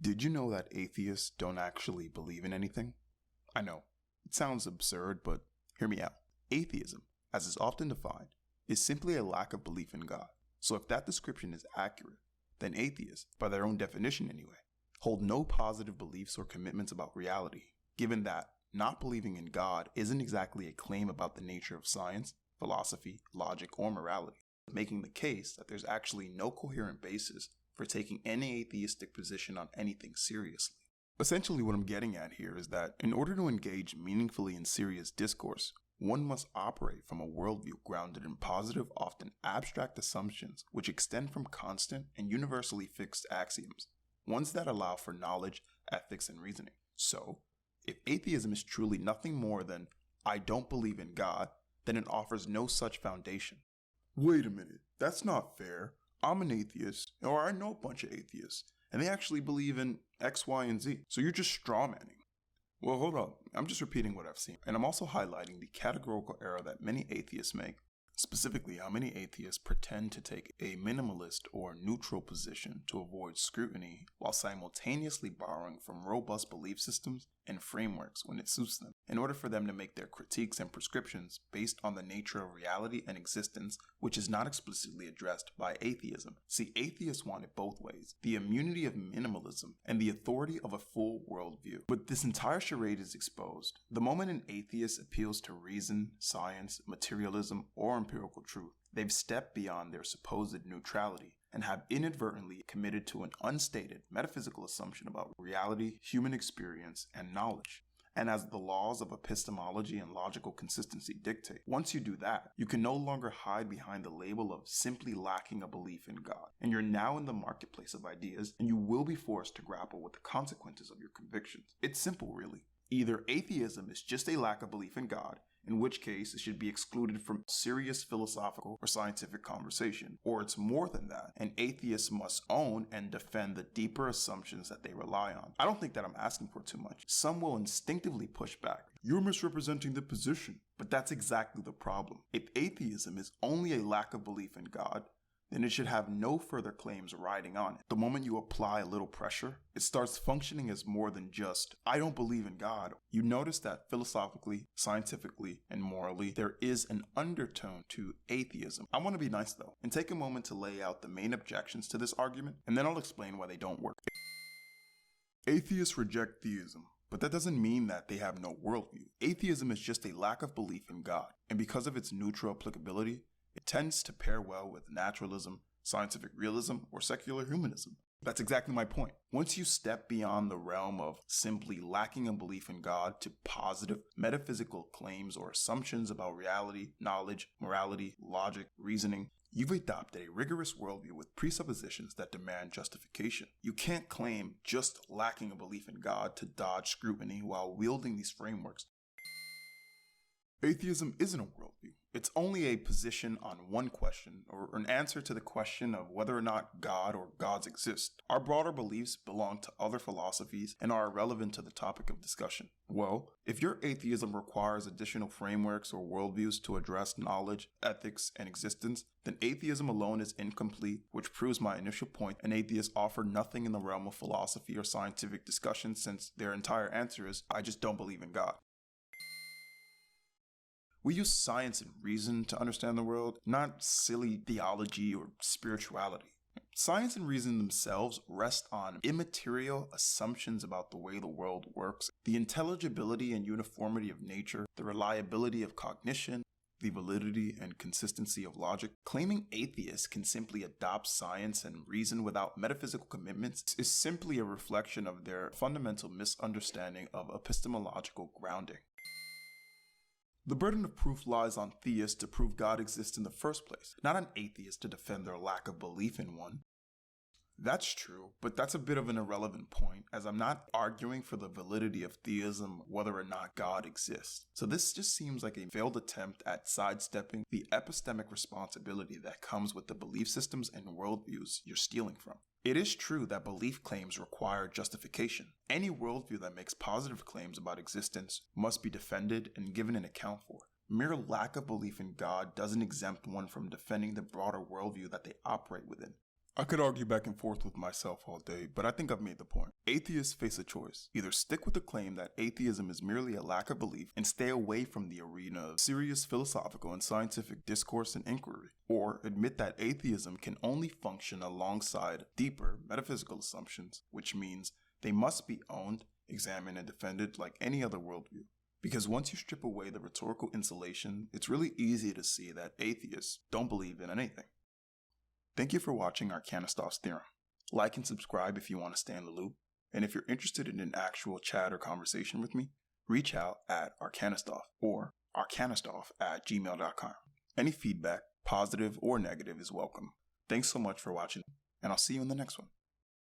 Did you know that atheists don't actually believe in anything? I know, it sounds absurd, but hear me out. Atheism, as is often defined, is simply a lack of belief in God. So if that description is accurate, then atheists, by their own definition anyway, hold no positive beliefs or commitments about reality, given that not believing in God isn't exactly a claim about the nature of science, philosophy, logic, or morality, making the case that there's actually no coherent basis for taking any atheistic position on anything seriously. Essentially, what I'm getting at here is that in order to engage meaningfully in serious discourse, one must operate from a worldview grounded in positive, often abstract assumptions which extend from constant and universally fixed axioms, ones that allow for knowledge, ethics, and reasoning. So, if atheism is truly nothing more than, I don't believe in God, then it offers no such foundation. Wait a minute, that's not fair. I'm an atheist, or I know a bunch of atheists, and they actually believe in X, Y, and Z, so you're just strawmanning. Well, hold on, I'm just repeating what I've seen, and I'm also highlighting the categorical error that many atheists make, specifically how many atheists pretend to take a minimalist or neutral position to avoid scrutiny while simultaneously borrowing from robust belief systems and frameworks when it suits them, in order for them to make their critiques and prescriptions based on the nature of reality and existence, which is not explicitly addressed by atheism. See, atheists want it both ways, the immunity of minimalism and the authority of a full worldview. But this entire charade is exposed the moment an atheist appeals to reason, science, materialism, or empirical truth. They've stepped beyond their supposed neutrality and have inadvertently committed to an unstated metaphysical assumption about reality, human experience, and knowledge. And as the laws of epistemology and logical consistency dictate, once you do that, you can no longer hide behind the label of simply lacking a belief in God. And you're now in the marketplace of ideas, and you will be forced to grapple with the consequences of your convictions. It's simple, really. Either atheism is just a lack of belief in God, in which case it should be excluded from serious philosophical or scientific conversation, or it's more than that, and atheists must own and defend the deeper assumptions that they rely on. I don't think that I'm asking for too much. Some will instinctively push back. You're misrepresenting the position. But that's exactly the problem. If atheism is only a lack of belief in God, then it should have no further claims riding on it. The moment you apply a little pressure, it starts functioning as more than just, I don't believe in God. You notice that philosophically, scientifically, and morally, there is an undertone to atheism. I want to be nice though, and take a moment to lay out the main objections to this argument, and then I'll explain why they don't work. Atheists reject theism, but that doesn't mean that they have no worldview. Atheism is just a lack of belief in God, and because of its neutral applicability, it tends to pair well with naturalism, scientific realism, or secular humanism. That's exactly my point. Once you step beyond the realm of simply lacking a belief in God to positive metaphysical claims or assumptions about reality, knowledge, morality, logic, reasoning, you've adopted a rigorous worldview with presuppositions that demand justification. You can't claim just lacking a belief in God to dodge scrutiny while wielding these frameworks. Atheism isn't a worldview. It's only a position on one question, or an answer to the question of whether or not God or gods exist. Our broader beliefs belong to other philosophies and are irrelevant to the topic of discussion. Well, if your atheism requires additional frameworks or worldviews to address knowledge, ethics, and existence, then atheism alone is incomplete, which proves my initial point. An atheist offer nothing in the realm of philosophy or scientific discussion, since their entire answer is, I just don't believe in God. We use science and reason to understand the world, not silly theology or spirituality. Science and reason themselves rest on immaterial assumptions about the way the world works, the intelligibility and uniformity of nature, the reliability of cognition, the validity and consistency of logic. Claiming atheists can simply adopt science and reason without metaphysical commitments is simply a reflection of their fundamental misunderstanding of epistemological grounding. The burden of proof lies on theists to prove God exists in the first place, not on atheists to defend their lack of belief in one. That's true, but that's a bit of an irrelevant point, as I'm not arguing for the validity of theism whether or not God exists. So this just seems like a failed attempt at sidestepping the epistemic responsibility that comes with the belief systems and worldviews you're stealing from. It is true that belief claims require justification. Any worldview that makes positive claims about existence must be defended and given an account for. Mere lack of belief in God doesn't exempt one from defending the broader worldview that they operate within. I could argue back and forth with myself all day, but I think I've made the point. Atheists face a choice. Either stick with the claim that atheism is merely a lack of belief and stay away from the arena of serious philosophical and scientific discourse and inquiry, or admit that atheism can only function alongside deeper metaphysical assumptions, which means they must be owned, examined, and defended like any other worldview. Because once you strip away the rhetorical insulation, it's really easy to see that atheists don't believe in anything. Thank you for watching Arcanistov's theorem. Like and subscribe if you want to stay in the loop, and if you're interested in an actual chat or conversation with me, reach out at Arcanistov or arcanistov@gmail.com. Any feedback, positive or negative, is welcome. Thanks so much for watching, and I'll see you in the next one.